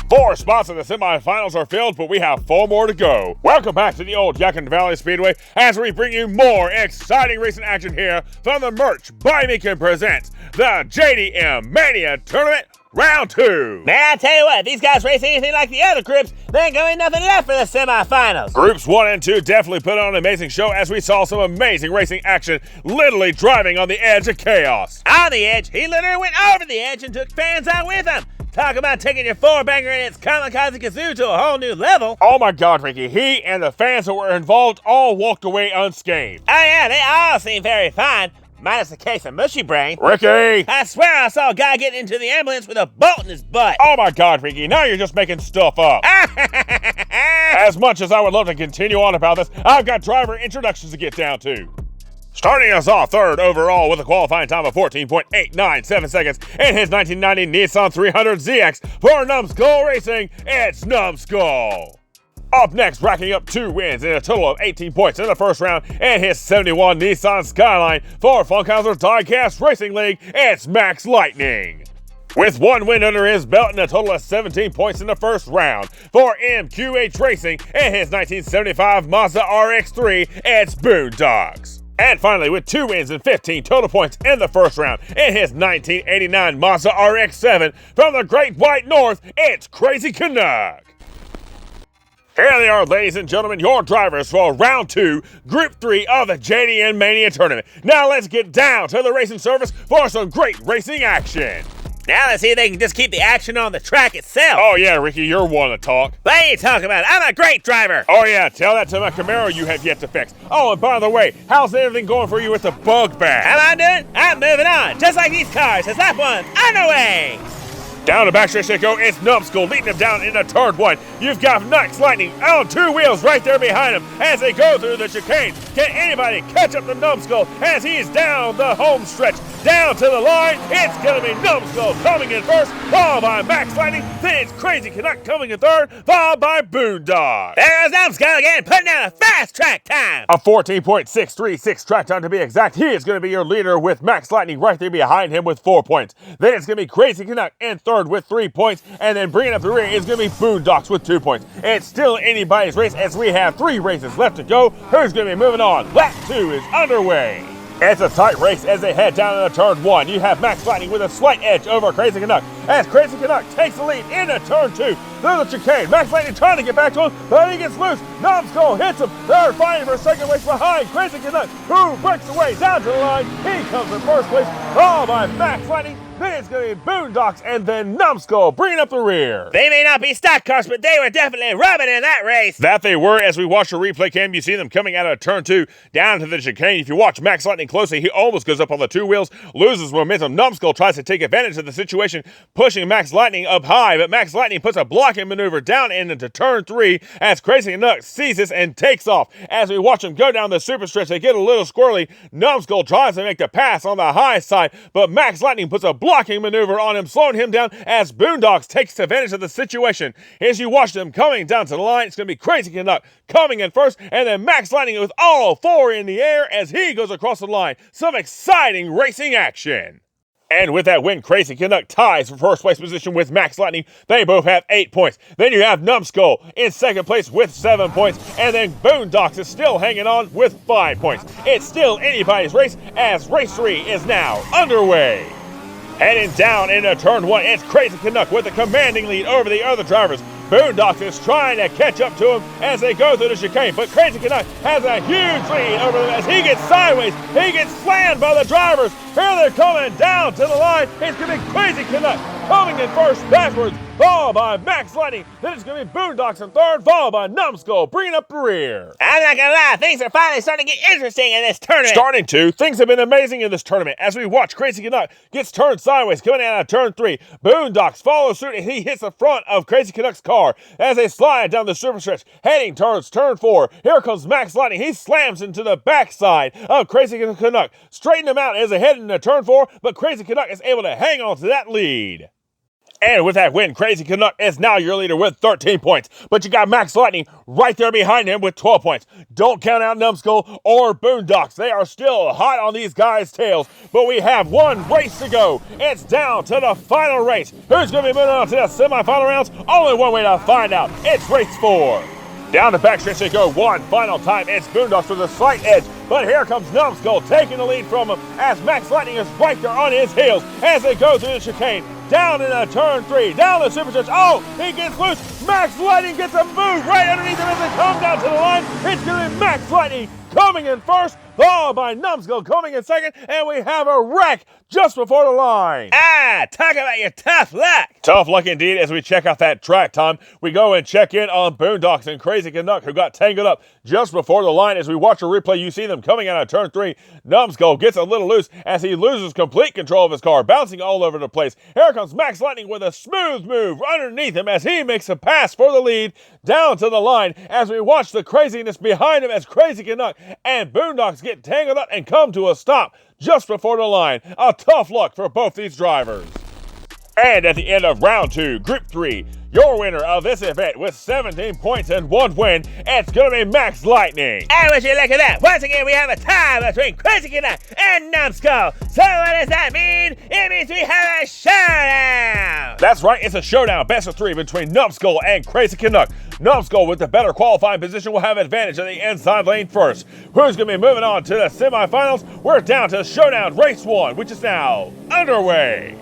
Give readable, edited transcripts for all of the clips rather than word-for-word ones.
Four spots in the semifinals are filled, but we have 4 more to go. Welcome back to the old Yuccan Valley Speedway as we bring you more exciting racing action here from the Merch by Meekin presents the JDM Mania Tournament Round 2. Man, I tell you what, if these guys race anything like the other groups, there ain't gonna be nothing left for the semifinals. Groups 1 and 2 definitely put on an amazing show as we saw some amazing racing action, literally driving on the edge of chaos. On the edge, he literally went over the edge and took fans out with him. Talk about taking your 4-banger and its kamikaze kazoo to a whole new level. Oh my god, Ricky, he and the fans that were involved all walked away unscathed. Oh yeah, they all seem very fine. Minus the case of Mushy Brain. Ricky! I swear I saw a guy get into the ambulance with a bolt in his butt. Oh my god, Ricky, now you're just making stuff up. As much as I would love to continue on about this, I've got driver introductions to get down to. Starting us off third overall with a qualifying time of 14.897 seconds in his 1990 Nissan 300ZX for Numbskull Racing, it's Numbskull. Up next, racking up 2 wins and a total of 18 points in the first round in his 71 Nissan Skyline for Funkhouser's Diecast Racing League, it's Max Lightning. With 1 win under his belt and a total of 17 points in the first round for MQH Racing in his 1975 Mazda RX-3, it's Boondocks. And finally, with 2 wins and 15 total points in the first round in his 1989 Mazda RX-7 from the Great White North, it's Crazy Canuck. Here they are, ladies and gentlemen, your drivers for round 2, group 3 of the JDM Mania Tournament. Now let's get down to the racing surface for some great racing action. Now let's see if they can just keep the action on the track itself. Oh yeah, Ricky, you're one to talk. What are you talking about? I'm a great driver. Oh yeah, tell that to my Camaro you have yet to fix. Oh, and by the way, how's everything going for you with the bug bag? How am I doing? I'm moving on, just like these cars, as lap 1 underway. Down the backstretch they go, it's Numbskull leading them down into turn 1. You've got Max Lightning on 2 wheels right there behind him as they go through the chicane. Can anybody catch up to Numbskull as he's down the home stretch? Down to the line, it's gonna be Numbskull coming in first, followed by Max Lightning, then it's Crazy Canuck coming in third, followed by Boondocks. There's Numbskull again, putting down a fast track time. A 14.636 track time to be exact. He is gonna be your leader with Max Lightning right there behind him with 4 points. Then it's gonna be Crazy Canuck in third with 3 points, and then bringing up the rear is going to be Boondocks with 2 points. It's still anybody's race as we have 3 races left to go. Who's going to be moving on? Lap 2 is underway. It's a tight race as they head down into turn 1. You have Max Lightning with a slight edge over Crazy Canuck as Crazy Canuck takes the lead into turn 2 through the chicane. Max Lightning trying to get back to him, but he gets loose. Numbskull hits him. They're fighting for second place behind Crazy Canuck, who breaks away down to the line. He comes in first place, followed by Max Lightning. Then it's going to be Boondocks and then Numbskull bringing up the rear. They may not be stock cars, but they were definitely rubbing in that race. That they were. As we watch the replay cam, you see them coming out of turn 2 down to the chicane. If you watch Max Lightning closely, he almost goes up on the 2 wheels, loses momentum. Numbskull tries to take advantage of the situation, pushing Max Lightning up high, but Max Lightning puts a blocking maneuver down into turn 3 as Crazy Canuck sees this and takes off. As we watch them go down the super stretch, they get a little squirrely. Numbskull tries to make the pass on the high side, but Max Lightning puts a blocking maneuver on him, slowing him down as Boondocks takes advantage of the situation. As you watch them coming down to the line, it's going to be Crazy Canuck coming in first, and then Max Lightning with all 4 in the air as he goes across the line. Some exciting racing action. And with that win, Crazy Canuck ties for first place position with Max Lightning. They both have 8 points. Then you have Numbskull in second place with 7 points. And then Boondocks is still hanging on with 5 points. It's still anybody's race as race 3 is now underway. Heading down into turn 1, it's Crazy Canuck with a commanding lead over the other drivers. Boondocks is trying to catch up to him as they go through the chicane, but Crazy Canuck has a huge lead over them as he gets sideways. He gets slammed by the drivers. Here they're coming down to the line. It's going to be Crazy Canuck coming in first backwards, followed by Max Lightning. Then it's going to be Boondocks in third, followed by Numbskull bringing up the rear. I'm not gonna lie, things are finally starting to get interesting in this tournament. Starting to. Things have been amazing in this tournament as we watch Crazy Canuck gets turned sideways coming out of turn 3. Boondocks follows suit and he hits the front of Crazy Canuck's car as they slide down the super stretch, heading towards turn 4. Here comes Max Lightning. He slams into the backside of Crazy Canuck, straighten him out as they head into turn 4, but Crazy Canuck is able to hang on to that lead. And with that win, Crazy Canuck is now your leader with 13 points. But you got Max Lightning right there behind him with 12 points. Don't count out Numbskull or Boondocks. They are still hot on these guys' tails. But we have one race to go. It's down to the final race. Who's going to be moving on to the semifinal rounds? Only one way to find out. It's race 4. Down the backstretch they go one final time. It's Boondocks with a slight edge. But here comes Numbskull taking the lead from him as Max Lightning is right there on his heels as they go through the chicane. Down in a turn 3, down the super stretch. Oh, he gets loose. Max Lightning gets a move right underneath him as they come down to the line. It's going to be Max Lightning coming in first, followed by Numbskull coming in second, and we have a wreck just before the line. Talk about your tough luck. Tough luck indeed as we check out that track time. We go and check in on Boondocks and Crazy Canuck, who got tangled up just before the line. As we watch a replay, you see them coming out of turn 3. Numbskull gets a little loose as he loses complete control of his car, bouncing all over the place. Here comes Max Lightning with a smooth move underneath him as he makes a pass for the lead down to the line as we watch the craziness behind him as Crazy Canuck and Boondocks get tangled up and come to a stop just before the line. A tough luck for both these drivers. And at the end of round 2, Group 3, your winner of this event with 17 points and 1 win, it's going to be Max Lightning. I wish you look at that. Once again, we have a tie between Crazy Canuck and Numbskull. So what does that mean? It means we have a showdown. That's right, it's a showdown, best of 3 between Numbskull and Crazy Canuck. Numbskull with the better qualifying position will have advantage of the inside lane first. Who's going to be moving on to the semifinals? We're down to showdown race 1, which is now underway.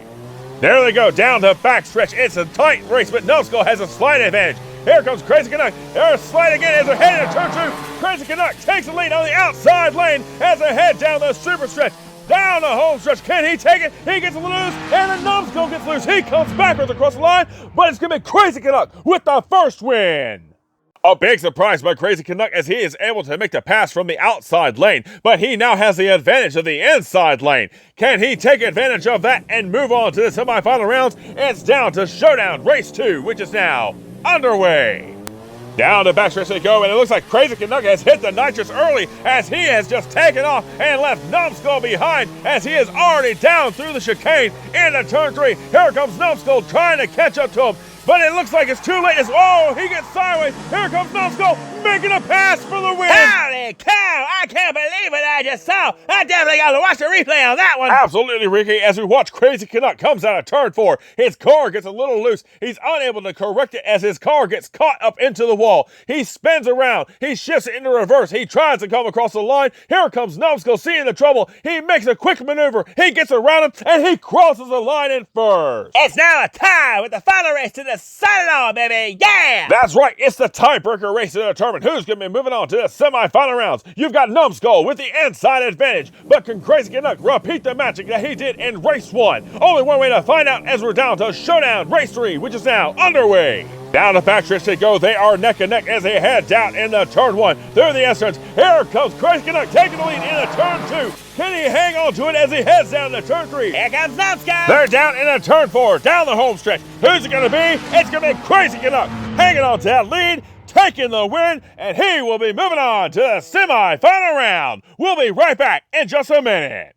There they go, down the backstretch. It's a tight race, but Numbskull has a slight advantage. Here comes Crazy Canuck. There's a slide again as they're heading to turn 2. Crazy Canuck takes the lead on the outside lane as they head down the super stretch. Down the home stretch. Can he take it? He gets a little loose, and the Numbskull gets loose. He comes backwards across the line, but it's going to be Crazy Canuck with the first win. A big surprise by Crazy Canuck as he is able to make the pass from the outside lane, but he now has the advantage of the inside lane. Can he take advantage of that and move on to the semifinal rounds? It's down to showdown race 2, which is now underway. Down the backstretch they go, and it looks like Crazy Canuck has hit the nitrous early as he has just taken off and left Numbskull behind as he is already down through the chicane into turn 3. Here comes Numbskull trying to catch up to him, but it looks like it's too late. Oh, he gets sideways. Here comes Numbskull making a pass for the win. Holy cow, I can't believe what I just saw. I definitely got to watch the replay on that one. Absolutely, Ricky. As we watch Crazy Canuck comes out of turn 4, his car gets a little loose. He's unable to correct it as his car gets caught up into the wall. He spins around. He shifts it into reverse. He tries to come across the line. Here comes Numbskull seeing the trouble. He makes a quick maneuver. He gets around him, and he crosses the line in first. It's now a tie with the final race to decide it all, baby. Yeah! That's right. It's the tiebreaker race to determine who's going to be moving on to the semifinal rounds. You've got Numbskull with the inside advantage, but can Crazy Canuck repeat the magic that he did in race 1? Only one way to find out as we're down to showdown race 3, which is now underway. Down the backstretch they go. They are neck and neck as they head down into turn 1 through the entrance. Here comes Crazy Canuck taking the lead into turn 2. Can he hang on to it as he heads down to turn 3? Here comes Numbskull. They're down into turn 4, down the home stretch. Who's it going to be? It's going to be Crazy Canuck hanging on to that lead, taking the win, and he will be moving on to the semi-final round. We'll be right back in just a minute.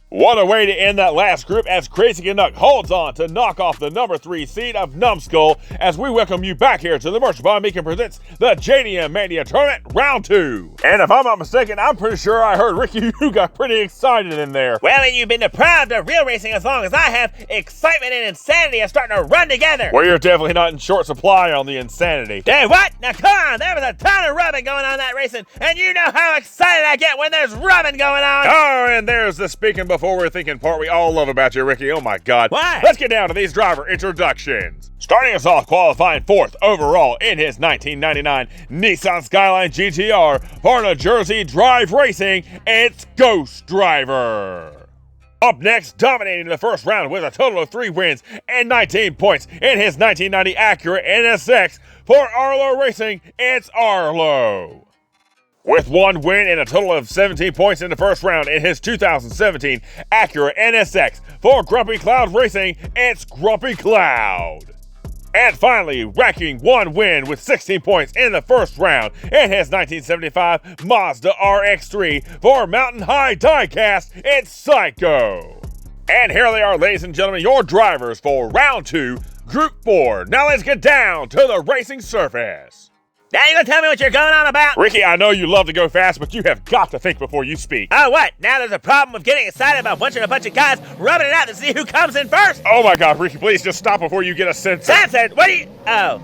What a way to end that last group as Crazy Canuck holds on to knock off the number 3 seed of Numbskull as we welcome you back here to the Merch Bob Meekin presents the JDM Mania Tournament Round 2. And if I'm not mistaken, I'm pretty sure I heard Ricky, you got pretty excited in there. Well, and you've been deprived of real racing as long as I have. Excitement and insanity are starting to run together. Well, you're definitely not in short supply on the insanity. Hey, what? Now come on, there was a ton of rubbing going on that racing, and you know how excited I get when there's rubbing going on. Oh, and there's the speaking before we're thinking part we all love about you, Ricky. Oh my God. Why? Let's get down to these driver introductions. Starting us off qualifying 4th overall in his 1999 Nissan Skyline GTR for New Jersey Drive Racing, it's Ghost Driver. Up next, dominating the first round with a total of 3 wins and 19 points in his 1990 Acura NSX for Arlo Racing, it's Arlo. With 1 win and a total of 17 points in the first round in his 2017 Acura NSX for Grumpy Cloud Racing, it's Grumpy Cloud. And finally, racking 1 win with 16 points in the first round in his 1975 Mazda RX-3 for Mountain High Diecast, it's Psycho. And here they are, ladies and gentlemen, your drivers for round 2, Group 4. Now let's get down to the racing surface. Now you gonna tell me what you're going on about? Ricky, I know you love to go fast, but you have got to think before you speak. Oh, what? Now there's a problem with getting excited about watching a bunch of guys rubbing it out to see who comes in first? Oh my God, Ricky, please just stop before you get a sense. Censored? What do you... Oh.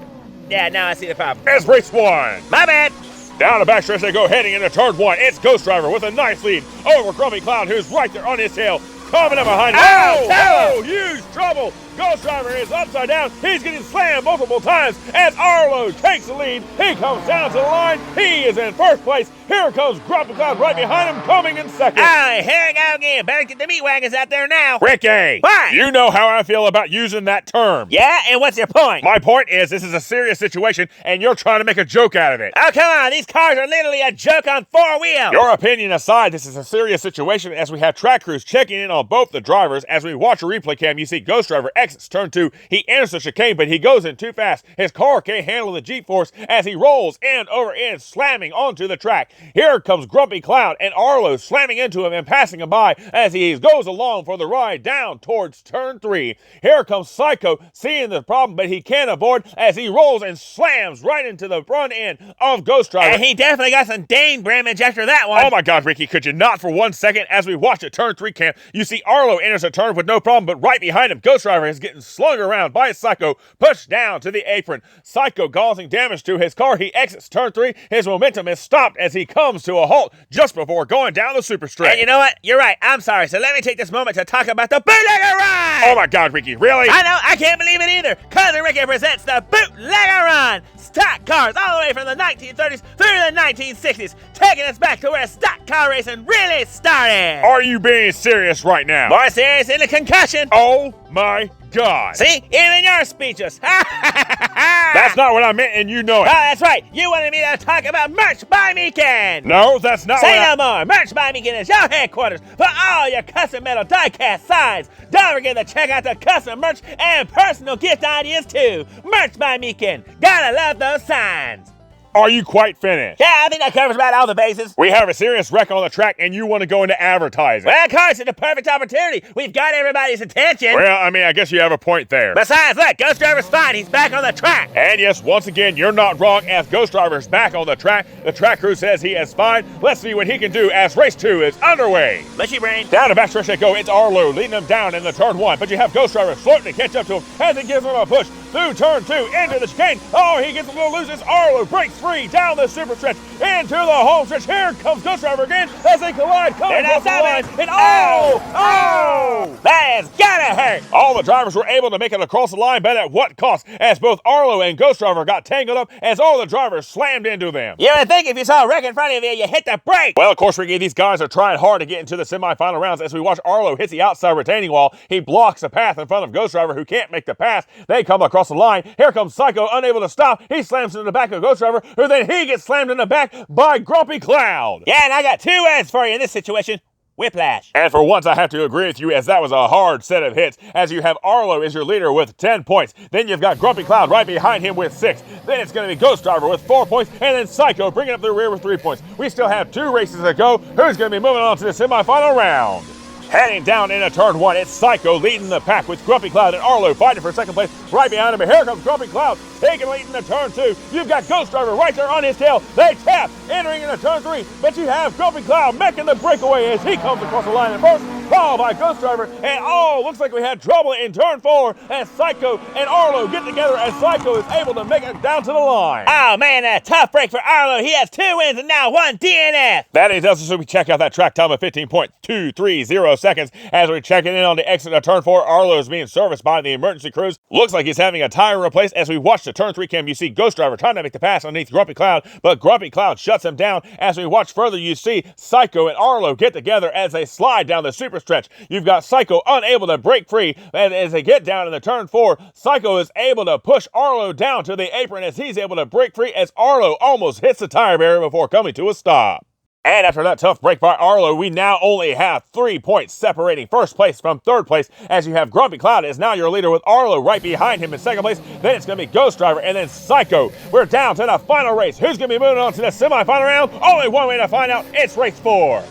Yeah, now I see the problem. It's race 1. My bad. Down the backstretch they go, heading into turn 1. It's Ghost Driver with a nice lead over Grumpy Cloud, who's right there on his tail. Coming up behind him. Oh, huge trouble. Ghost Driver is upside down. He's getting slammed multiple times as Arlo takes the lead. He comes down to the line. He is in first place. Here comes Grumpy Cloud right behind him, coming in second. Oh, here we go again. Better get the meat wagons out there now. Ricky, what? You know how I feel about using that term. Yeah, and what's your point? My point is this is a serious situation, and you're trying to make a joke out of it. Oh, come on. These cars are literally a joke on 4 wheels. Your opinion aside, this is a serious situation as we have track crews checking in on both the drivers. As we watch a replay cam, you see Ghost Driver exits turn 2. He enters the chicane, but he goes in too fast. His car can't handle the G-force as he rolls end over end, slamming onto the track. Here comes Grumpy Cloud and Arlo slamming into him and passing him by as he goes along for the ride down towards turn 3. Here comes Psycho, seeing the problem, but he can't avoid as he rolls and slams right into the front end of Ghost Driver. And he definitely got some Dane damage after that one. Oh my God, Ricky, could you not for 1 second? As we watch a turn 3 cam, you see Arlo enters a turn with no problem, but right behind him, Ghost Driver is getting slung around by Psycho, pushed down to the apron. Psycho causing damage to his car. He exits turn 3. His momentum is stopped as he comes to a halt just before going down the super stretch. And you know what? You're right. I'm sorry. So let me take this moment to talk about the Bootlegger Run. Oh my God, Ricky, really? I know. I can't believe it either. Cousin Ricky presents the Bootlegger Run. Stock cars all the way from the 1930s through the 1960s, taking us back to where stock car racing really started. Are you being serious right now? More serious than a concussion. Oh my God. See? Even you're speechless. That's not what I meant, and you know it. Oh, that's right. You wanted me to talk about Merch by Meekin. No, that's not Say no more. Merch by Meekin is your headquarters for all your custom metal die-cast signs. Don't forget to check out the custom merch and personal gift ideas, too. Merch by Meekin. Gotta love those signs. Are you quite finished? Yeah, I think that covers about all the bases. We have a serious wreck on the track, and you want to go into advertising. Well, Carson, the perfect opportunity. We've got everybody's attention. Well, I mean, I guess you have a point there. Besides, look, Ghost Driver's fine. He's back on the track. And yes, once again, you're not wrong as Ghost Driver's back on the track. The track crew says he is fine. Let's see what he can do as race 2 is underway. Mushy brain. Down the backstretch they go. It's Arlo leading him down in the turn 1, but you have Ghost Driver floating to catch up to him as he gives him a push through turn 2 into the chicane. Oh, he gets a little loose as Arlo breaks free down the super stretch into the home stretch. Here comes Ghost Driver again as they collide. Coming across the line. And oh! That's gotta hurt. All the drivers were able to make it across the line, but at what cost? As both Arlo and Ghost Driver got tangled up as all the drivers slammed into them. You would think if you saw a wreck in front of you, you hit the brake. Well, of course, Ricky, these guys are trying hard to get into the semifinal rounds. As we watch Arlo hits the outside retaining wall, he blocks the path in front of Ghost Driver, who can't make the pass. They come across the line. Here comes Psycho, unable to stop. He slams into the back of Ghost Driver, who then he gets slammed in the back by Grumpy Cloud. Yeah, and I got 2 words for you in this situation. Whiplash. And for once, I have to agree with you, as that was a hard set of hits, as you have Arlo as your leader with 10 points. Then you've got Grumpy Cloud right behind him with 6. Then it's going to be Ghost Driver with 4 points, and then Psycho bringing up the rear with 3 points. We still have 2 races to go. Who's going to be moving on to the semifinal round? Heading down into turn 1, it's Psycho leading the pack with Grumpy Cloud and Arlo fighting for second place right behind him. But here comes Grumpy Cloud taking lead into turn 2. You've got Ghost Driver right there on his tail. They tap, entering into turn 3. But you have Grumpy Cloud making the breakaway as he comes across the line at first, followed by Ghost Driver. And looks like we had trouble in turn 4 as Psycho and Arlo get together as Psycho is able to make it down to the line. Oh man, a tough break for Arlo. He has 2 wins and now 1 DNF. That is us, so we check out that track time of 15.230 seconds. As we're checking in on the exit of turn 4, Arlo is being serviced by the emergency crews. Looks like he's having a tire replaced. As we watch the turn 3 cam, you see Ghost Driver trying to make the pass underneath Grumpy Cloud, but Grumpy Cloud shuts him down. As we watch further, you see Psycho and Arlo get together as they slide down the super stretch. You've got Psycho unable to break free, and as they get down in the turn 4, Psycho is able to push Arlo down to the apron as he's able to break free as Arlo almost hits the tire barrier before coming to a stop. And after that tough break by Arlo, we now only have 3 points separating first place from third place, as you have Grumpy Cloud is now your leader with Arlo right behind him in second place. Then it's going to be Ghost Driver and then Psycho. We're down to the final race. Who's going to be moving on to the semifinal round? Only one way to find out. It's race 4.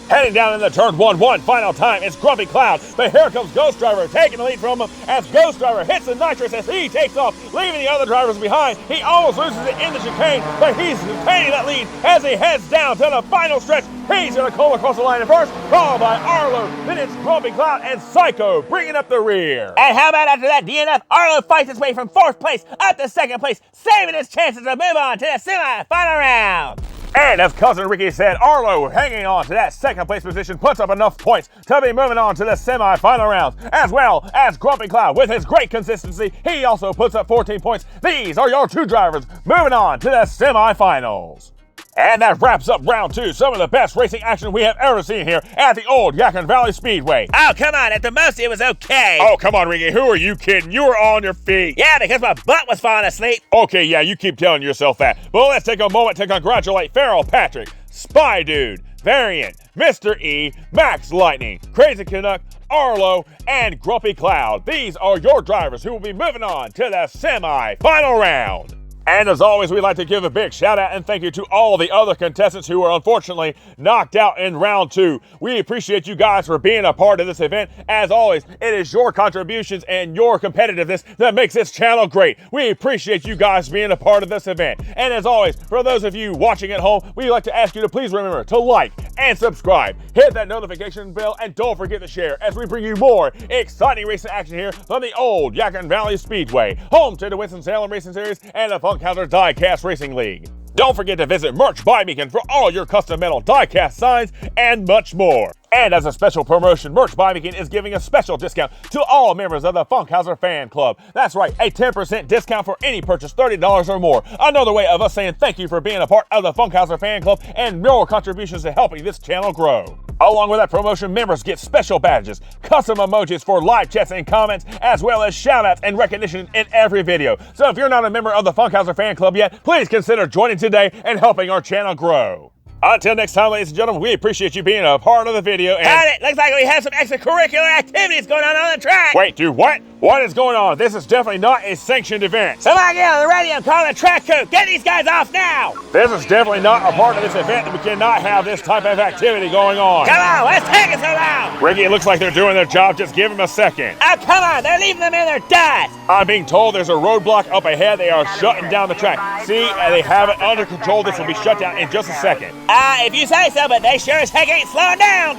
Heading down in the turn 1-1 final time, it's Grumpy Cloud, but here comes Ghost Driver taking the lead from him as Ghost Driver hits the nitrous as he takes off, leaving the other drivers behind. He almost loses it in the chicane, but he's retaining that lead as he heads down to the final stretch. He's going to come across the line at first, followed by Arlo. Then it's Grumpy Cloud and Psycho bringing up the rear. And how about after that DNF, Arlo fights his way from 4th place up to 2nd place, saving his chances to move on to the semi-final round. And as Cousin Ricky said, Arlo hanging on to that 2nd place position puts up enough points to be moving on to the semi-final rounds, as well as Grumpy Cloud with his great consistency. He also puts up 14 points. These are your 2 drivers moving on to the semi-finals. And that wraps up round 2. Some of the best racing action we have ever seen here at the old Yadkin Valley Speedway. Oh, come on. At the most, it was okay. Oh, come on, Ricky. Who are you kidding? You were on your feet. Yeah, because my butt was falling asleep. Okay, yeah, you keep telling yourself that. But let's take a moment to congratulate Farrell Patrick, Spy Dude, Variant, Mr. E, Max Lightning, Crazy Canuck, Arlo, and Grumpy Cloud. These are your drivers who will be moving on to the semi-final round. And as always, we'd like to give a big shout out and thank you to all the other contestants who were unfortunately knocked out in round 2. We appreciate you guys for being a part of this event. As always, it is your contributions and your competitiveness that makes this channel great. We appreciate you guys being a part of this event. And as always, for those of you watching at home, we'd like to ask you to please remember to like and subscribe. Hit that notification bell and don't forget to share as we bring you more exciting racing action here from the old Yadkin Valley Speedway, home to the Winston-Salem Racing Series and the Funkhouser Diecast Racing League. Don't forget to visit Merch by Meekin for all your custom metal diecast signs and much more. And as a special promotion, Merch by Meekin is giving a special discount to all members of the Funkhouser Fan Club. That's right, a 10% discount for any purchase $30 or more. Another way of us saying thank you for being a part of the Funkhouser Fan Club and your contributions to helping this channel grow. Along with that promotion, members get special badges, custom emojis for live chats and comments, as well as shout-outs and recognition in every video. So if you're not a member of the Funkhouser Fan Club yet, please consider joining today and helping our channel grow. Until next time, ladies and gentlemen, we appreciate you being a part of the video. And Got it. Looks like we have some extracurricular activities going on the track. wait, dude, what? What is going on? This is definitely not a sanctioned event. Somebody get on the radio and call the track coach. Get these guys off now. This is definitely not a part of this event. We cannot have this type of activity going on. Come on, let's take it so long. Ricky, it looks like they're doing their job. Just give them a second. Oh, come on. They're leaving them in their dust. I'm being told there's a roadblock up ahead. They are shutting down the track. See, they have it under control. This will be shut down in just a second. If you say so, but they sure as heck ain't slowing down.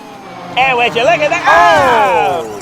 And would you look at that? Oh!